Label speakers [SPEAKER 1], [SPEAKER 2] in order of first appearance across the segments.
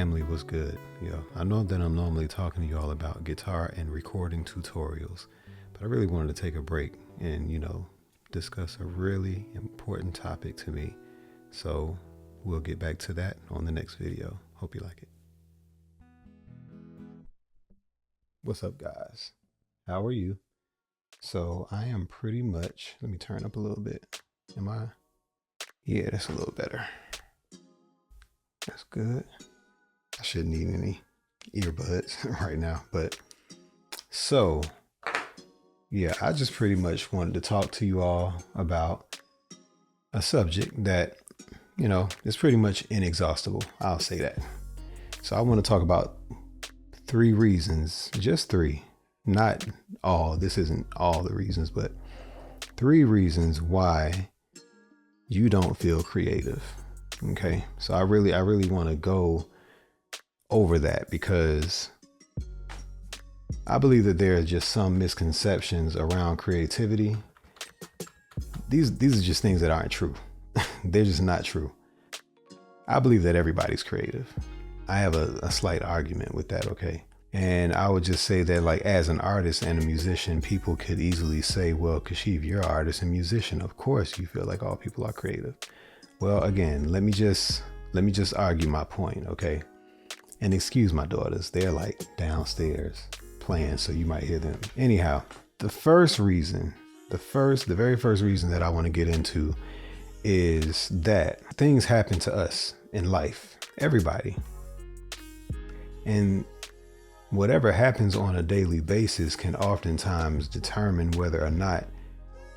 [SPEAKER 1] family, was good? I know that I'm normally talking to y'all about guitar and recording tutorials, but I really wanted to take a break and, discuss a really important topic to me. So we'll get back to that on the next video. Hope you like it. What's up, guys? How are you? So I am pretty much, let me turn up a little bit. Yeah, that's a little better. That's good. I shouldn't need any earbuds right now, but so yeah, I just pretty much wanted to talk to you all about a subject that, is pretty much inexhaustible. I'll say that. So I want to talk about 3 reasons, just 3, not all. This isn't all the reasons, but 3 reasons why you don't feel creative. Okay. So I really want to go over that because I believe that there are just some misconceptions around creativity. These are just things that aren't true. They're just not true. I believe that everybody's creative. I have a slight argument with that. Okay. And I would just say that, like, as an artist and a musician, people could easily say, well, Kashif, you're an artist and musician. Of course you feel like all people are creative. Well, again, let me just argue my point. Okay. And excuse my daughters. They're like downstairs playing, so you might hear them. Anyhow, the very first reason that I want to get into is that things happen to us in life, everybody. And whatever happens on a daily basis can oftentimes determine whether or not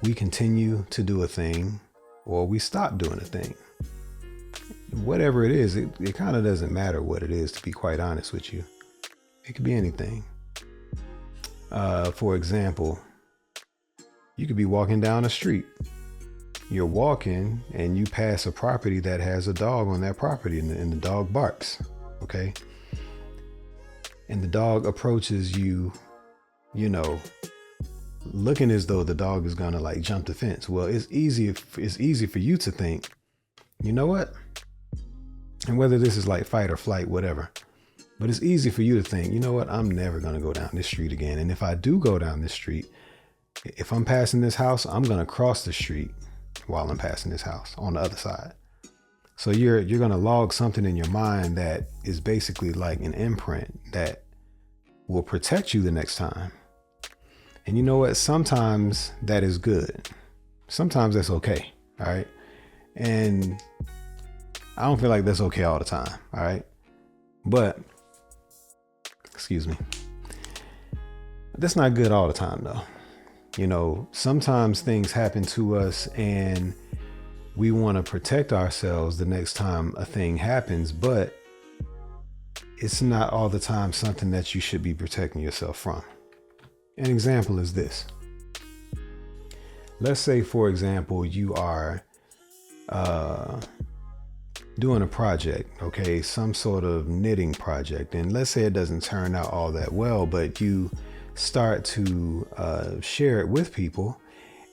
[SPEAKER 1] we continue to do a thing or we stop doing a thing. Whatever it is, it kind of doesn't matter what it is, to be quite honest with you. It could be anything. For example, you could be walking down the street. You're walking and you pass a property that has a dog on that property, and the dog barks. Okay. And the dog approaches you, looking as though the dog is gonna like jump the fence. Well, it's easy for you to think, you know what? And whether this is like fight or flight, whatever, but it's easy for you to think, you know what? I'm never gonna go down this street again. And if I do go down this street, if I'm passing this house, I'm gonna cross the street while I'm passing this house on the other side. So you're gonna log something in your mind that is basically like an imprint that will protect you the next time. And you know what? Sometimes that is good. Sometimes that's okay. All right. And I don't feel like that's okay all the time. All right. But excuse me. That's not good all the time though. Sometimes things happen to us and we want to protect ourselves the next time a thing happens, but it's not all the time something that you should be protecting yourself from. An example is this. Let's say, for example, you are doing a project, okay, some sort of knitting project. And let's say it doesn't turn out all that well, but you start to share it with people.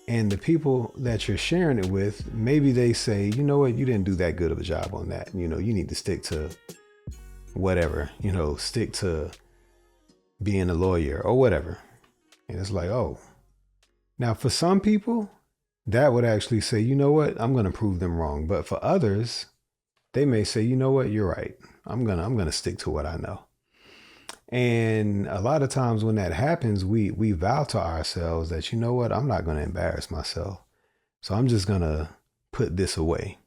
[SPEAKER 1] And the people that you're sharing it with, maybe they say, you know what, you didn't do that good of a job on that. You need to stick to whatever, stick to being a lawyer or whatever. And it's like, oh, now for some people that would actually say, you know what, I'm going to prove them wrong. But for others, they may say, you know what, you're right. I'm going to stick to what I know. And a lot of times when that happens, we vow to ourselves that, you know what, I'm not going to embarrass myself. So I'm just going to put this away.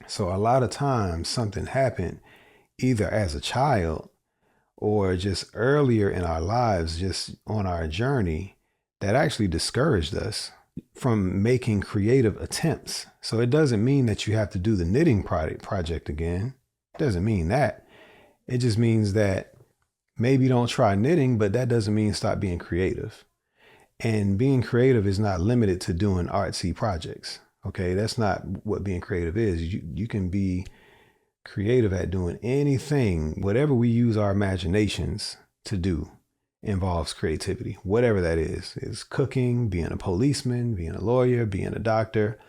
[SPEAKER 1] So a lot of times something happened either as a child or just earlier in our lives, just on our journey, that actually discouraged us from making creative attempts. So it doesn't mean that you have to do the knitting project again. It doesn't mean that. It just means that maybe don't try knitting, but that doesn't mean stop being creative. And being creative is not limited to doing artsy projects. Okay, that's not what being creative is. You can be creative at doing anything. Whatever we use our imaginations to do involves creativity. Whatever that is cooking, being a policeman, being a lawyer, being a doctor.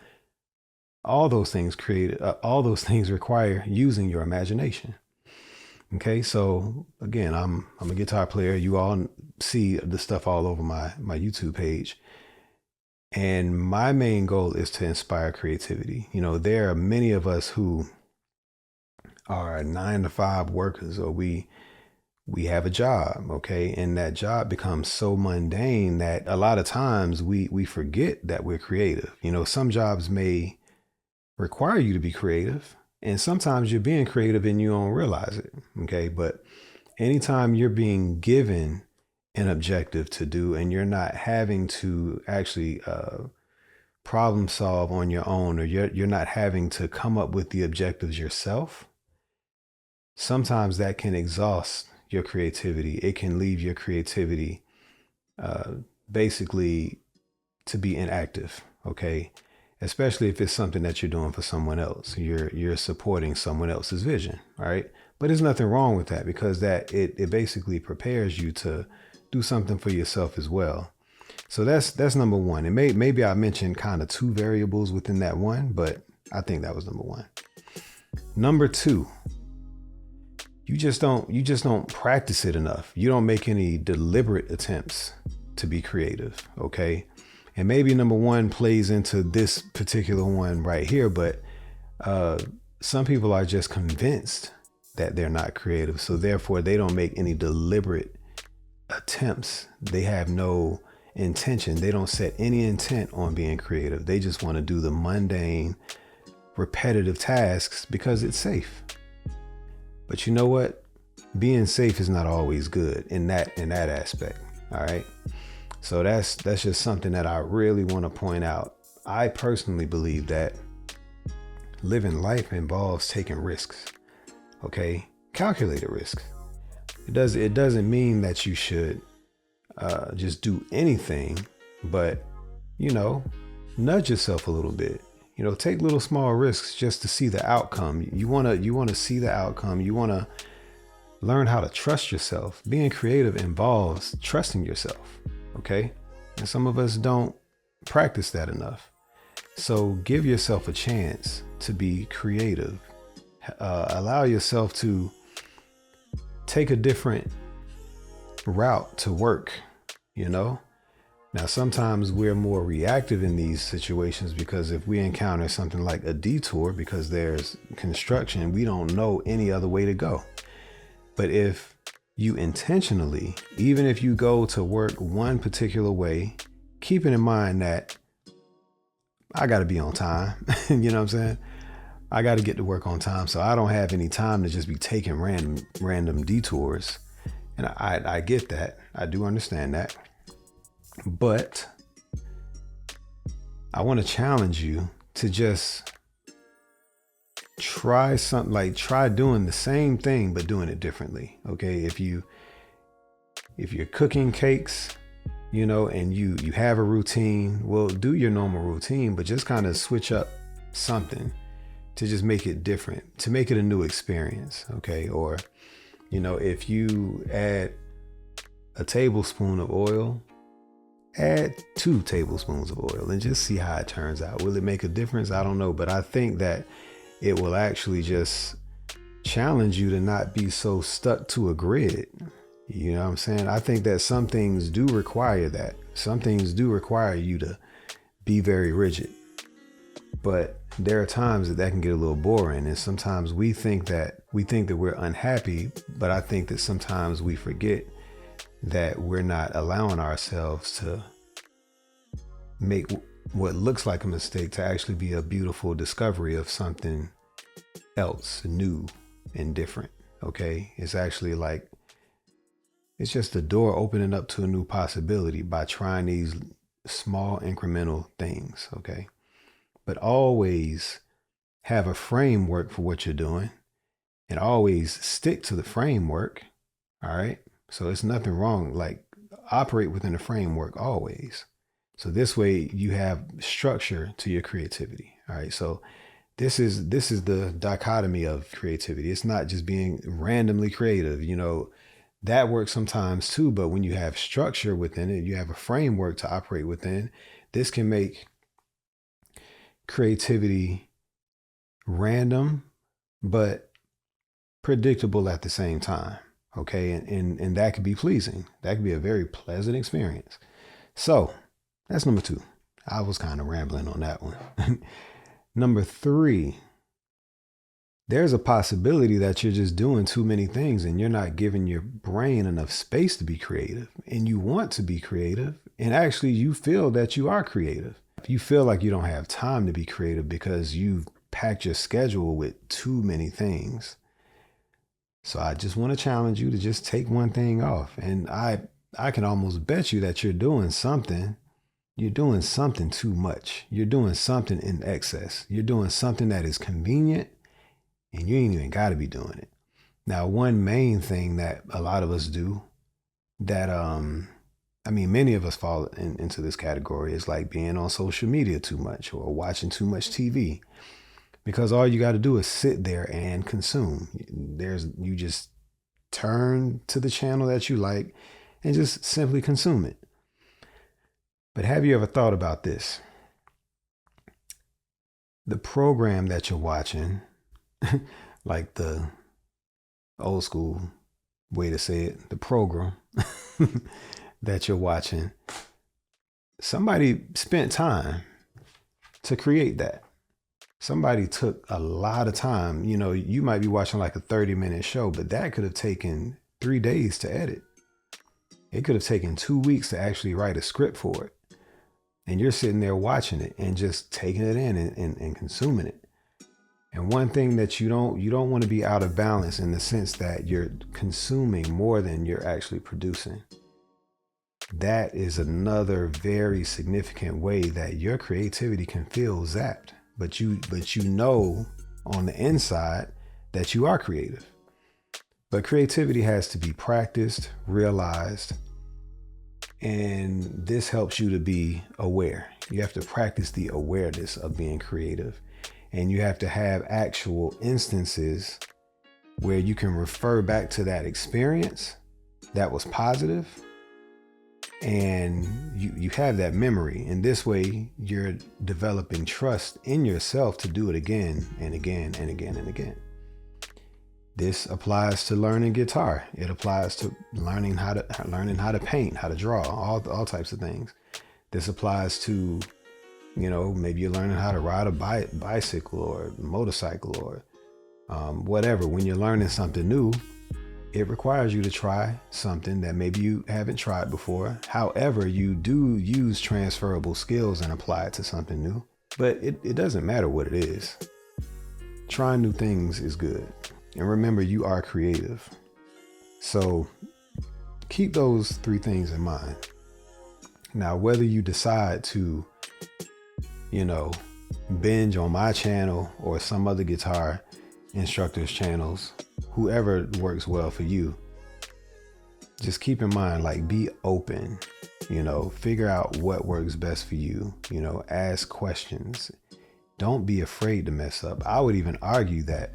[SPEAKER 1] All those things require using your imagination. Okay, so again, I'm a guitar player. You all see the stuff all over my YouTube page. And my main goal is to inspire creativity. There are many of us who are 9 to 5 workers, or we have a job, okay? And that job becomes so mundane that a lot of times we forget that we're creative. Some jobs may require you to be creative, and sometimes you're being creative and you don't realize it, okay? But anytime you're being given an objective to do and you're not having to actually problem solve on your own, or you're not having to come up with the objectives yourself, sometimes that can exhaust your creativity. It can leave your creativity uh, basically to be inactive, okay? Especially if it's something that you're doing for someone else. You're supporting someone else's vision, all right? But there's nothing wrong with that, because that it basically prepares you to do something for yourself as well. So that's number one. And maybe I mentioned kind of two variables within that one, but I think that was number one. Number two, you just don't practice it enough. You don't make any deliberate attempts to be creative, okay? And maybe number one plays into this particular one right here, but some people are just convinced that they're not creative, so therefore they don't make any deliberate attempts. They have no intention. They don't set any intent on being creative. They just want to do the mundane, repetitive tasks because it's safe. But you know what? Being safe is not always good in that aspect. All right. So that's just something that I really want to point out. I personally believe that living life involves taking risks. Okay, calculated risks. It doesn't mean that you should just do anything, but nudge yourself a little bit. Take little small risks just to see the outcome. You wanna see the outcome. You wanna learn how to trust yourself. Being creative involves trusting yourself. Okay, and some of us don't practice that enough. So give yourself a chance to be creative. Allow yourself to take a different route to work. Now, sometimes we're more reactive in these situations, because if we encounter something like a detour because there's construction, we don't know any other way to go. But if you intentionally, even if you go to work one particular way, keeping in mind that I got to be on time, you know what I'm saying? I got to get to work on time. So I don't have any time to just be taking random detours. And I get that. I do understand that. But I want to challenge you to just try something, like try doing the same thing, but doing it differently. Okay. If you're cooking cakes, and you have a routine, well, do your normal routine, but just kind of switch up something to just make it different, to make it a new experience. Okay. Or, if you add a tablespoon of oil, add 2 tablespoons of oil and just see how it turns out. Will it make a difference? I don't know, but I think that it will actually just challenge you to not be so stuck to a grid. You know what I'm saying? I think that some things do require that. Some things do require you to be very rigid. But there are times that can get a little boring, and sometimes we think that we're unhappy, but I think that sometimes we forget that we're not allowing ourselves to make what looks like a mistake to actually be a beautiful discovery of something else, new and different. Okay. It's actually like, it's just a door opening up to a new possibility by trying these small incremental things. Okay. But always have a framework for what you're doing, and always stick to the framework. All right. So it's nothing wrong. Like, operate within the framework always. So this way you have structure to your creativity. All right. So this is the dichotomy of creativity. It's not just being randomly creative. That works sometimes too, but when you have structure within it, you have a framework to operate within. This can make creativity random, but predictable at the same time. Okay. And that could be pleasing. That could be a very pleasant experience. So that's number 2. I was kind of rambling on that one. Number 3, there's a possibility that you're just doing too many things and you're not giving your brain enough space to be creative, and you want to be creative. And actually you feel that you are creative. You feel like you don't have time to be creative because you've packed your schedule with too many things. So I just want to challenge you to just take one thing off. And I can almost bet you that you're doing something. You're doing something too much. You're doing something in excess. You're doing something that is convenient and you ain't even got to be doing it. Now, one main thing that a lot of us do that, many of us fall into this category is like being on social media too much or watching too much TV, because all you got to do is sit there and consume. You just turn to the channel that you like and just simply consume it. But have you ever thought about this? The program that you're watching, like the old school way to say it, the program that you're watching, somebody spent time to create that. Somebody took a lot of time. You know, you might be watching like a 30-minute show, but that could have taken 3 days to edit. It could have taken 2 weeks to actually write a script for it. And you're sitting there watching it and just taking it in and consuming it. And one thing that you don't want to be out of balance in the sense that you're consuming more than you're actually producing. That is another very significant way that your creativity can feel zapped. But you know on the inside that you are creative. But creativity has to be practiced, realized, and this helps you to be aware. You have to practice the awareness of being creative. And you have to have actual instances where you can refer back to that experience that was positive, and you have that memory. And this way you're developing trust in yourself to do it again and again and again and again. This applies to learning guitar. It applies to learning how to paint, how to draw, all types of things. This applies to, maybe you're learning how to ride a bicycle or motorcycle or whatever. When you're learning something new, it requires you to try something that maybe you haven't tried before. However, you do use transferable skills and apply it to something new. But it doesn't matter what it is. Trying new things is good. And remember, you are creative. So keep those 3 things in mind. Now, whether you decide to, binge on my channel or some other guitar instructors' channels, whoever works well for you, just keep in mind, like, be open, figure out what works best for you, ask questions. Don't be afraid to mess up. I would even argue that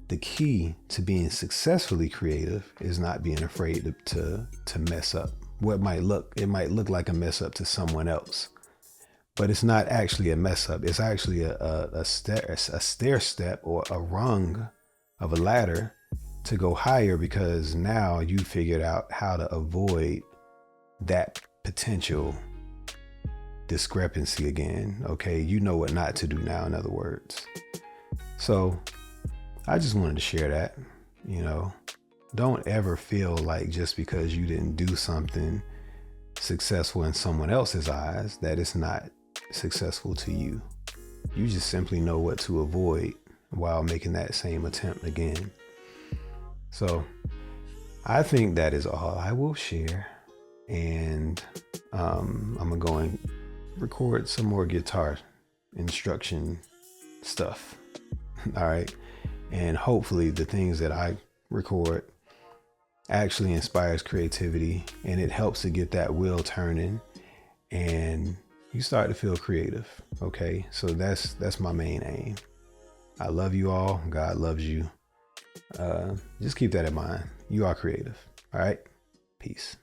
[SPEAKER 1] the key to being successfully creative is not being afraid to mess up. It might look like a mess up to someone else, but it's not actually a mess up. It's actually a stair step or a rung of a ladder to go higher, because now you figured out how to avoid that potential discrepancy again. Okay. You know what not to do now, in other words. So I just wanted to share that, don't ever feel like just because you didn't do something successful in someone else's eyes that it's not successful to you. You just simply know what to avoid while making that same attempt again. So I think that is all I will share. And I'm going to go and record some more guitar instruction stuff. All right. And hopefully the things that I record actually inspires creativity, and it helps to get that wheel turning and you start to feel creative. Okay. So that's my main aim. I love you all. God loves you. Just keep that in mind. You are creative. All right. Peace.